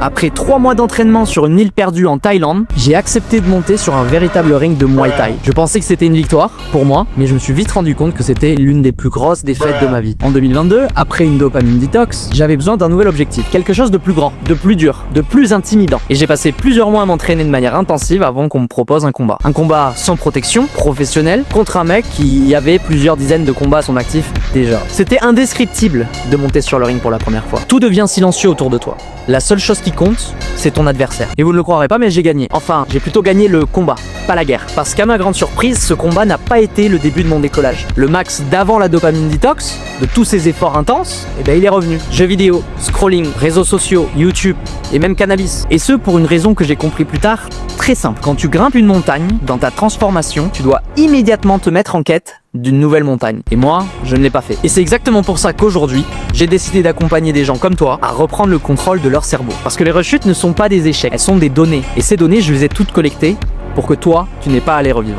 Après 3 mois d'entraînement sur une île perdue en Thaïlande, j'ai accepté de monter sur un véritable ring de Muay Thai. Je pensais que c'était une victoire pour moi, mais je me suis vite rendu compte que c'était l'une des plus grosses défaites de ma vie. En 2022, après une dopamine detox, j'avais besoin d'un nouvel objectif, quelque chose de plus grand, de plus dur, de plus intimidant. Et j'ai passé plusieurs mois à m'entraîner de manière intensive avant qu'on me propose un combat. Un combat sans protection, professionnel, contre un mec qui avait plusieurs dizaines de combats à son actif déjà. C'était indescriptible de monter sur le ring pour la première fois. Tout devient silencieux autour de toi. La seule chose qui compte, c'est ton adversaire. Et vous ne le croirez pas, mais j'ai gagné. Enfin, j'ai plutôt gagné le combat, pas la guerre. Parce qu'à ma grande surprise, ce combat n'a pas été le début de mon décollage. Le max d'avant la dopamine detox, de tous ces efforts intenses, eh ben il est revenu. Jeux vidéo, scrolling, réseaux sociaux, YouTube et même cannabis. Et ce pour une raison que j'ai compris plus tard, très simple. Quand tu grimpes une montagne, dans ta transformation, tu dois immédiatement te mettre en quête d'une nouvelle montagne. Et moi, je ne l'ai pas fait. Et c'est exactement pour ça qu'aujourd'hui, j'ai décidé d'accompagner des gens comme toi à reprendre le contrôle de leur cerveau. Parce que les rechutes ne sont pas des échecs, elles sont des données. Et ces données, je les ai toutes collectées pour que toi, tu n'aies pas à les revivre.